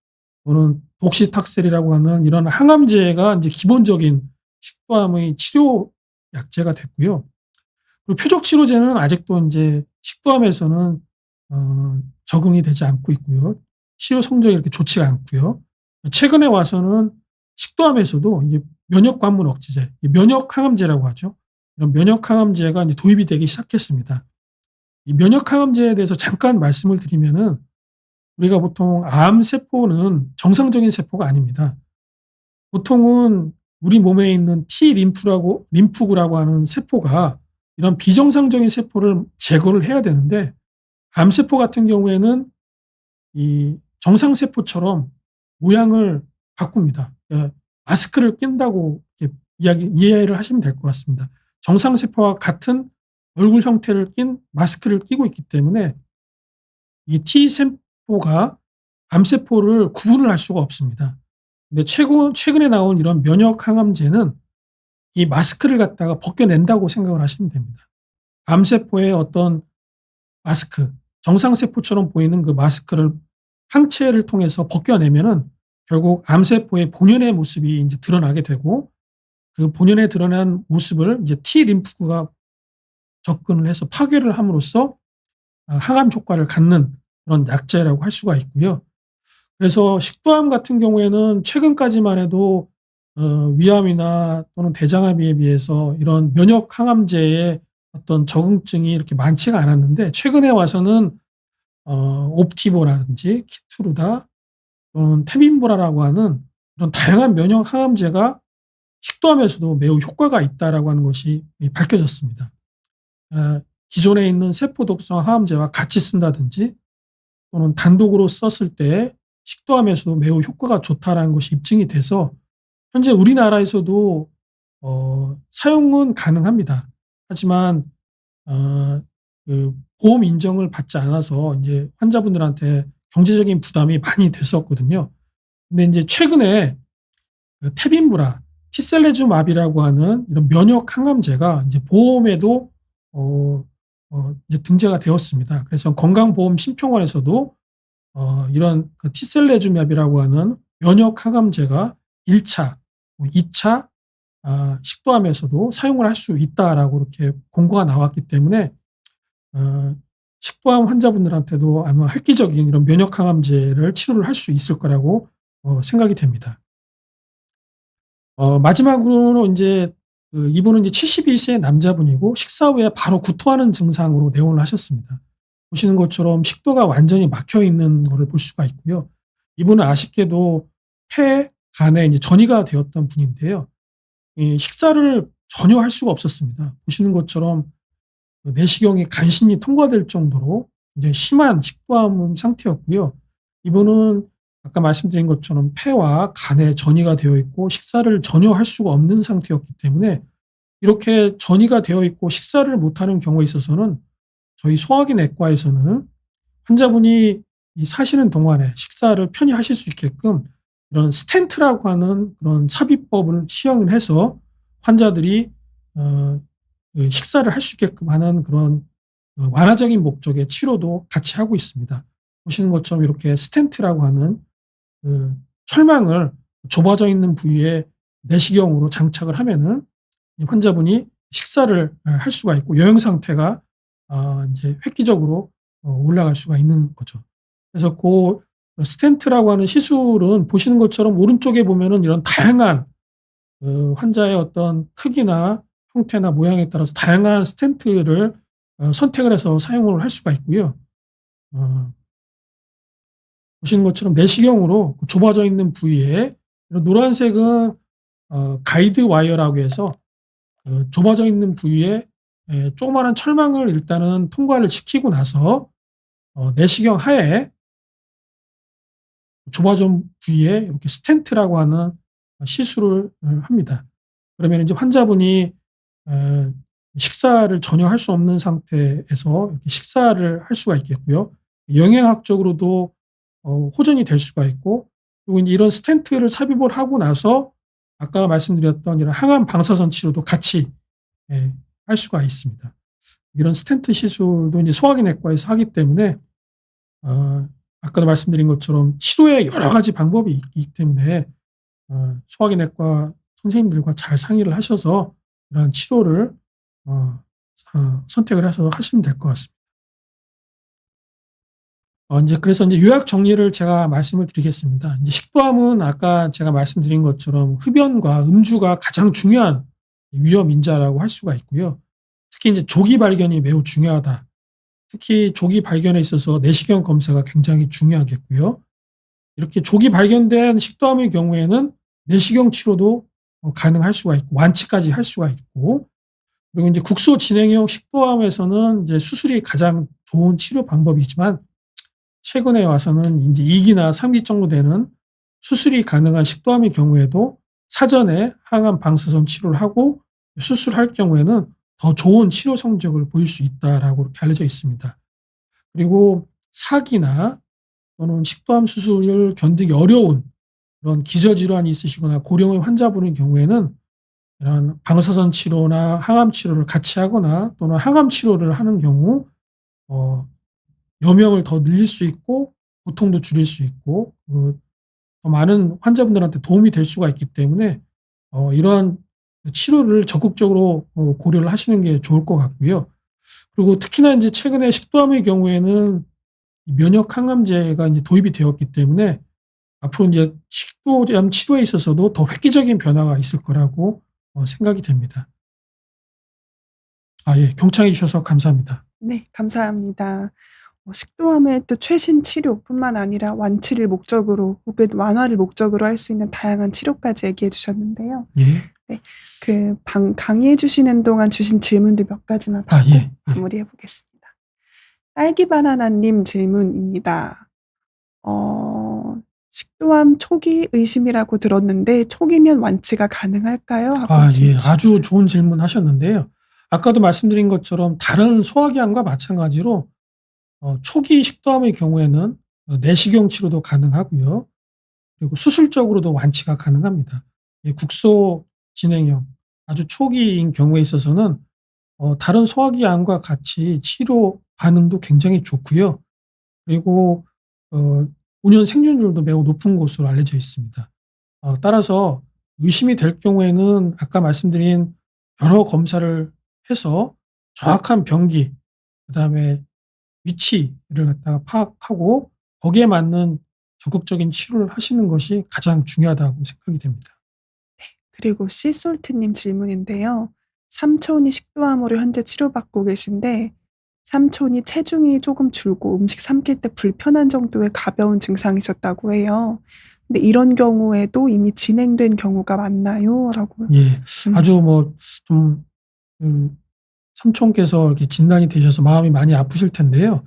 또는 독시탁셀이라고 하는 이런 항암제가 이제 기본적인 식도암의 치료 약제가 됐고요. 그리고 표적 치료제는 아직도 인제 식도암에서는 적응이 되지 않고 있고요. 치료 성적이 이렇게 좋지가 않고요. 최근에 와서는 식도암에서도 이제 면역 관문 억제제, 이 면역 항암제라고 하죠. 이런 면역 항암제가 이제 도입이 되기 시작했습니다. 이 면역 항암제에 대해서 잠깐 말씀을 드리면은 우리가 보통 암 세포는 정상적인 세포가 아닙니다. 보통은 우리 몸에 있는 T 림프구라고 하는 세포가 이런 비정상적인 세포를 제거를 해야 되는데 암세포 같은 경우에는 이 정상 세포처럼 모양을 바꿉니다. 마스크를 낀다고 이렇게 이해를 하시면 될 것 같습니다. 정상 세포와 같은 얼굴 형태를 낀 마스크를 끼고 있기 때문에 이 T 세포가 암세포를 구분을 할 수가 없습니다. 근데 최근에 나온 이런 면역 항암제는 이 마스크를 갖다가 벗겨낸다고 생각을 하시면 됩니다. 암세포의 어떤 마스크, 정상세포처럼 보이는 그 마스크를 항체를 통해서 벗겨내면은 결국 암세포의 본연의 모습이 인제 드러나게 되고 그 본연에 드러난 모습을 이제 T 림프구가 접근을 해서 파괴를 함으로써 항암 효과를 갖는 그런 약제라고 할 수가 있고요. 그래서 식도암 같은 경우에는 최근까지만 해도 위암이나 또는 대장암에 비해서 이런 면역 항암제의 어떤 적응증이 이렇게 많지가 않았는데 최근에 와서는 옵티보라든지 키투르다 또는 테민보라라고 하는 이런 다양한 면역 항암제가 식도암에서도 매우 효과가 있다라고 하는 것이 밝혀졌습니다. 기존에 있는 세포 독성 항암제와 같이 쓴다든지 또는 단독으로 썼을 때 식도암에서도 매우 효과가 좋다라는 것이 입증이 돼서 현재 우리나라에서도 사용은 가능합니다. 하지만 그 보험 인정을 받지 않아서 인제 환자분들한테 경제적인 부담이 많이 됐었거든요. 근데 인제 최근에 그 테빈브라, 티셀레주맙이라고 하는 이런 면역 항암제가 인제 보험에도 이제 등재가 되었습니다. 그래서 건강보험 심평원에서도 이런 그 티셀레주맙이라고 하는 면역 항암제가 1 차, 2 차 식도암에서도 사용을 할 수 있다라고 이렇게 공고가 나왔기 때문에 식도암 환자분들한테도 아마 획기적인 이런 면역 항암제를 치료를 할 수 있을 거라고 생각이 됩니다. 마지막으로 인제 이분은 이제 72세 남자분이고 식사 후에 바로 구토하는 증상으로 내원을 하셨습니다. 보시는 것처럼 식도가 완전히 막혀 있는 거를 볼 수가 있고요. 이분은 아쉽게도 폐, 간에 이제 전이가 되었던 분인데요. 이 식사를 전혀 할 수가 없었습니다. 보시는 것처럼 내시경이 간신히 통과될 정도로 이제 심한 식도암 상태였고요. 이분은 아까 말씀드린 것처럼 폐와 간에 전이가 되어 있고 식사를 전혀 할 수가 없는 상태였기 때문에 이렇게 전이가 되어 있고 식사를 못하는 경우에 있어서는 저희 소화기 내과에서는 환자분이 이 사시는 동안에 식사를 편히 하실 수 있게끔 이런 스텐트라고 하는 그런 삽입법을 시행을 해서 환자들이 그 식사를 할 수 있게끔 하는 그런 완화적인 목적의 치료도 같이 하고 있습니다. 보시는 것처럼 이렇게 스텐트라고 하는 그 철망을 좁아져 있는 부위에 내시경으로 장착을 하면은 이 환자분이 식사를 할 수가 있고 여행 상태가 인제 획기적으로 올라갈 수가 있는 거죠. 그래서 고 스텐트라고 하는 시술은 보시는 것처럼 오른쪽에 보면은 이런 다양한 환자의 어떤 크기나 형태나 모양에 따라서 다양한 스텐트를 선택을 해서 사용을 할 수가 있고요. 어 보시는 것처럼 내시경으로 그 좁아져 있는 부위에 이런 노란색은 가이드 와이어라고 해서 좁아져 있는 부위에 조그마한 철망을 일단은 통과를 시키고 나서 내시경 하에 좁아진 부위에 이렇게 스텐트라고 하는 시술을 합니다. 그러면 인제 환자분이 식사를 전혀 할 수 없는 상태에서 이렇게 식사를 할 수가 있겠고요. 영양학적으로도 호전이 될 수가 있고, 그리고 인제 이런 스텐트를 삽입을 하고 나서 아까 말씀드렸던 이런 항암 방사선 치료도 같이 예 할 수가 있습니다. 이런 스텐트 시술도 인제 소화기 내과에서 하기 때문에 아까도 말씀드린 것처럼 치료에 여러 가지 방법이 있기 때문에 소화기 내과 선생님들과 잘 상의를 하셔서 이러한 치료를 어 선택을 해서 하시면 될 것 같습니다. 인제 그래서 인제 요약 정리를 제가 말씀을 드리겠습니다. 인제 식도암은 아까 제가 말씀드린 것처럼 흡연과 음주가 가장 중요한 위험 인자라고 할 수가 있고요. 특히 인제 조기 발견이 매우 중요하다. 특히 조기 발견에 있어서 내시경 검사가 굉장히 중요하겠고요. 이렇게 조기 발견된 식도암의 경우에는 내시경 치료도 가능할 수가 있고 완치까지 할 수가 있고, 그리고 인제 국소 진행형 식도암에서는 이제 수술이 가장 좋은 치료 방법이지만 최근에 와서는 인제 2 기나 3기 정도 되는 수술이 가능한 식도암의 경우에도 사전에 항암 방사선 치료를 하고 수술할 경우에는 더 좋은 치료 성적을 보일 수 있다라고 이렇게 알려져 있습니다. 그리고 4 기나 또는 식도암 수술을 견디기 어려운 그런 기저질환이 있으시거나 고령의 환자분의 경우에는 이런 방사선 치료나 항암 치료를 같이 하거나 또는 항암 치료를 하는 경우 어 여명을 더 늘릴 수 있고 고통도 줄일 수 있고 더 많은 환자분들한테 도움이 될 수가 있기 때문에 이러한 치료를 적극적으로 고려를 하시는 게 좋을 것 같고요. 그리고 특히나 인제 최근에 식도암의 경우에는 이 면역 항암제가 인제 도입이 되었기 때문에 앞으로 인제 식도암 치료에 있어서도 더 획기적인 변화가 있을 거라고 생각이 됩니다. 예. 경청해 주셔서 감사합니다. 네, 감사합니다. 식도암의 또 최신 치료뿐만 아니라 완치를 목적으로 혹은 완화를 목적으로 할 수 있는 다양한 치료까지 얘기해 주셨는데요. 예. 네. 강의해 주시는 동안 주신 질문들 몇 가지만 받고 예. 예. 마무리해 보겠습니다. 딸기 바나나 님 질문입니다. "식도암 초기 의심이라고 들었는데 초기면 완치가 가능할까요?" 하고 예. 질문 아주 주셨어요. 좋은 질문하셨는데요. 아까도 말씀드린 것처럼 다른 소화기암과 마찬가지로 초기 식도암의 경우에는 내시경 치료도 가능하고요. 그리고 수술적으로도 완치가 가능합니다. 이 국소 진행형 아주 초기인 경우에 있어서는 다른 소화기암과 같이 치료 반응도 굉장히 좋고요. 그리고 어 5년 생존율도 매우 높은 것으로 알려져 있습니다. 따라서 의심이 될 경우에는 아까 말씀드린 여러 검사를 해서 정확한 병기, 그다음에 위치를 갖다가 파악하고 거기에 맞는 적극적인 치료를 하시는 것이 가장 중요하다고 생각이 됩니다. 그리고 씨솔트 님 질문인데요. 삼촌이 식도암으로 현재 치료받고 계신데 삼촌이 체중이 조금 줄고 음식 삼킬 때 불편한 정도의 가벼운 증상이셨다고 해요. 근데 "이런 경우에도 이미 진행된 경우가 많나요?" 라고 예. 질문. 아주 좀 삼촌께서 이렇게 진단이 되셔서 마음이 많이 아프실 텐데요.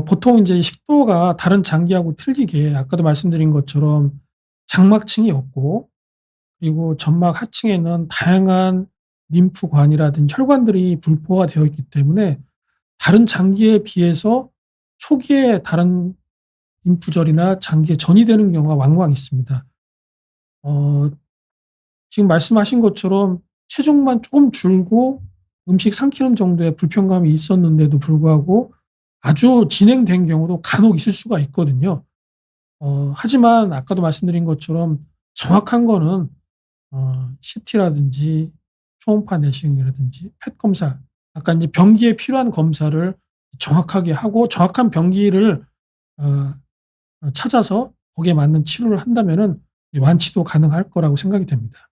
보통 인제 식도가 다른 장기하고 틀리게 아까도 말씀드린 것처럼 장막층이 없고, 그리고 점막 하층에는 다양한 림프관이라든지 혈관들이 분포가 되어 있기 때문에 다른 장기에 비해서 초기에 다른 림프절이나 장기에 전이되는 경우가 왕왕 있습니다. 어 지금 말씀하신 것처럼 체중만 쪼금 줄고 음식 삼키는 정도의 불편감이 있었는데도 불구하고 아주 진행된 경우도 간혹 있을 수가 있거든요. 하지만 아까도 말씀드린 것처럼 정확한 거는 CT라든지 초음파 내시경이라든지 펫 검사, 아까 인제 병기에 필요한 검사를 정확하게 하고 정확한 병기를 어 찾아서 거기에 맞는 치료를 한다면은 이 완치도 가능할 거라고 생각이 됩니다.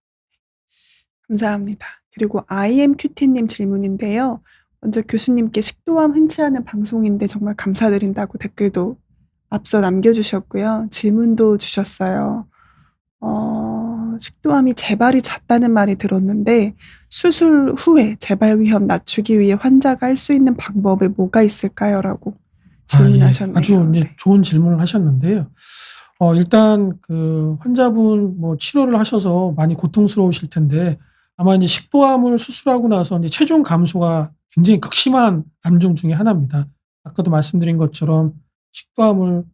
감사합니다. 그리고 IMQT 님 질문인데요. 먼저 교수님께 "식도암 흔치 않은 방송인데 정말 감사드린다."고 댓글도 앞서 남겨 주셨고요. 질문도 주셨어요. "식도암이 재발이 잦다는 말이 들었는데 수술 후에 재발 위험 낮추기 위해 환자가 할 수 있는 방법이 뭐가 있을까요?" 라고 예. 아주 질문하셨네요. 인제 네. 좋은 질문을 하셨는데요. 일단 환자분 치료를 하셔서 많이 고통스러우실 텐데 아마 인제 식도암을 수술하고 나서 인제 체중 감소가 굉장히 극심한 암종 중에 하나입니다. 아까도 말씀드린 것처럼 식도암을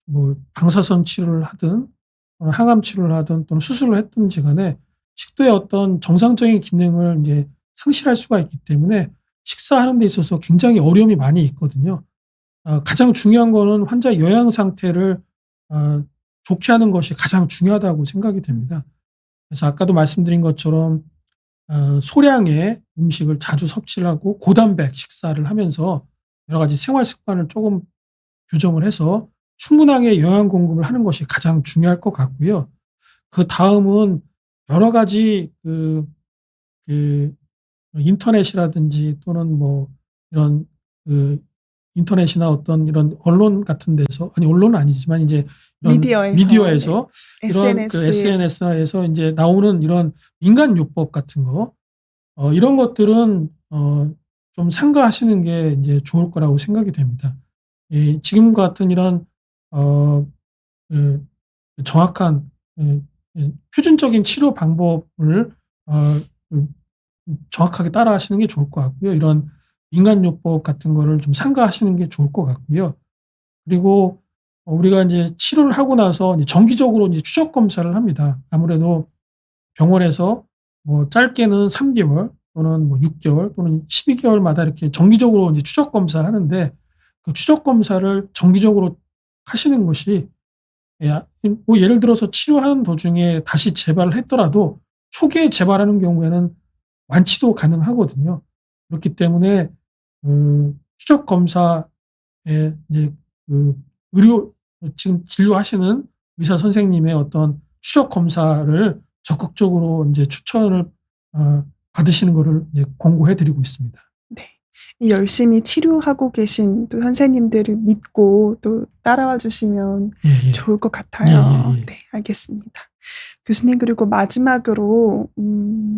뭐 방사선 치료를 하든 또는 항암 치료를 하든 또는 수술을 했든지 간에 식도의 어떤 정상적인 기능을 인제 상실할 수가 있기 때문에 식사하는 데 있어서 굉장히 어려움이 많이 있거든요. 가장 중요한 거는 환자의 영양 상태를 어 좋게 하는 것이 가장 중요하다고 생각이 됩니다. 그래서 아까도 말씀드린 것처럼 소량의 음식을 자주 섭취를 하고 고단백 식사를 하면서 여러 가지 생활 습관을 쪼금 교정을 해서 충분하게 영양 공급을 하는 것이 가장 중요할 것 같고요. 그다음은 여러 가지 인터넷이라든지 또는 뭐 이런 그 인터넷이나 어떤 이런 언론 같은 데서, 아니 언론은 아니지만 인제 이런 미디어에서, 네. 미디어에서 이런 그 SNS에서. SNS에서 인제 나오는 이런 민간요법 같은 거, 이런 것들은 좀 삼가하시는 게 인제 좋을 거라고 생각이 됩니다. 지금 같은 이런 어 그 정확한 표준적인 치료 방법을 어 음 정확하게 따라하시는 게 좋을 것 같고요. 이런 민간요법 같은 거를 좀 삼가하시는 게 좋을 것 같고요. 그리고 우리가 인제 치료를 하고 나서 이제 정기적으로 이제 추적 검사를 합니다. 아무래도 병원에서 뭐 짧게는 3 개월 또는 뭐 6 개월 또는 12 개월마다 이렇게 정기적으로 이제 추적 검사를 하는데, 그 추적 검사를 정기적으로 하시는 것이, 뭐 예를 들어서 치료하는 도중에 다시 재발을 했더라도 초기에 재발하는 경우에는 완치도 가능하거든요. 그렇기 때문에 추적 검사에 이제 그 의료 지금 진료하시는 의사 선생님의 어떤 추적 검사를 적극적으로 인제 추천을 받으시는 거를 이제 권고해 드리고 있습니다. 네. 이 열심히 치료하고 계신 또 선생님들을 믿고 또 따라와 주시면 예예. 좋을 것 같아요. 예예예. 네, 알겠습니다. 교수님, 그리고 마지막으로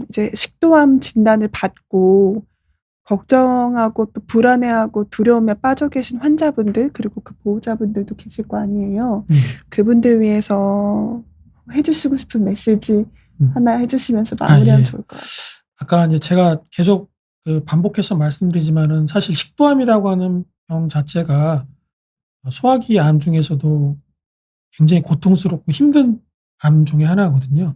이제 식도암 진단을 받고 걱정하고 또 불안해하고 두려움에 빠져 계신 환자분들, 그리고 그 보호자분들도 계실 거 아니에요. 그분들 위해서 해 주시고 싶은 메시지 하나 해 주시면서 마무리하면 예. 좋을 것 같아요. 아까 인제 제가 계속 반복해서 말씀드리지만은 사실 식도암이라고 하는 병 자체가 소화기 암 중에서도 굉장히 고통스럽고 힘든 암 중에 하나거든요.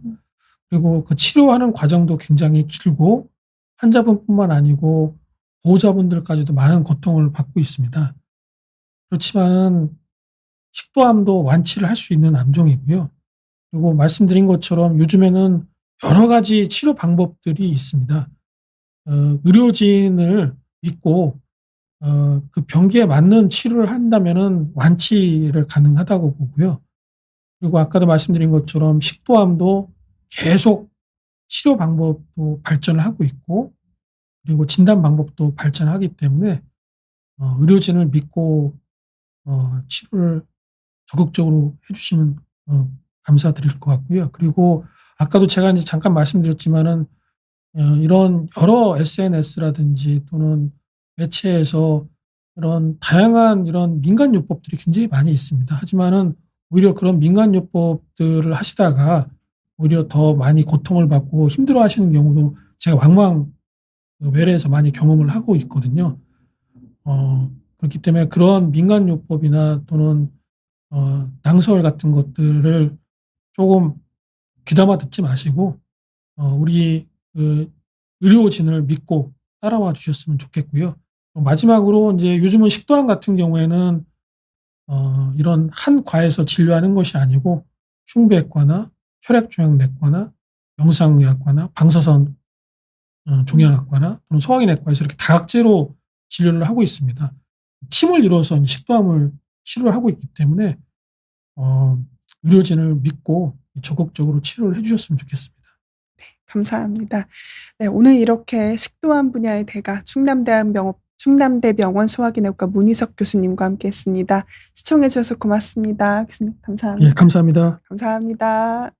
그리고 그 치료하는 과정도 굉장히 길고 환자분뿐만 아니고 보호자분들까지도 많은 고통을 받고 있습니다. 그렇지만은 식도암도 완치를 할 수 있는 암종이고요. 그리고 말씀드린 것처럼 요즘에는 여러 가지 치료 방법들이 있습니다. 의료진을 믿고 그 병기에 맞는 치료를 한다면은 완치를 가능하다고 보고요. 그리고 아까도 말씀드린 것처럼 식도암도 계속 치료 방법도 발전을 하고 있고, 그리고 진단 방법도 발전하기 때문에 의료진을 믿고 치료를 적극적으로 해 주시면 감사드릴 것 같고요. 그리고 아까도 제가 인제 잠깐 말씀드렸지만은 이런 여러 SNS라든지 또는 매체에서 이런 다양한 이런 민간요법들이 굉장히 많이 있습니다. 하지만은 오히려 그런 민간요법들을 하시다가 오히려 더 많이 고통을 받고 힘들어하시는 경우도 제가 왕왕 외래에서 많이 경험을 하고 있거든요. 그렇기 때문에 그런 민간요법이나 또는 낭설 같은 것들을 쪼금 귀담아 듣지 마시고 우리 의료진을 믿고 따라와 주셨으면 좋겠고요. 마지막으로 인제 요즘은 식도암 같은 경우에는 이런 한 과에서 진료하는 것이 아니고 흉부외과나 혈액종양내과나 영상의학과나 방사선 종양학과나 또는 소화기내과에서 이렇게 다각제로 진료를 하고 있습니다. 팀을 이뤄서 인제 식도암을 치료를 하고 있기 때문에 의료진을 믿고 적극적으로 치료를 해 주셨으면 좋겠습니다. 감사합니다. 네, 오늘 이렇게 식도암 분야의 대가 충남대병원 소화기내과 문희석 교수님과 함께했습니다. 시청해 주셔서 고맙습니다. 교수님, 감사합니다. 예, 감사합니다. 감사합니다.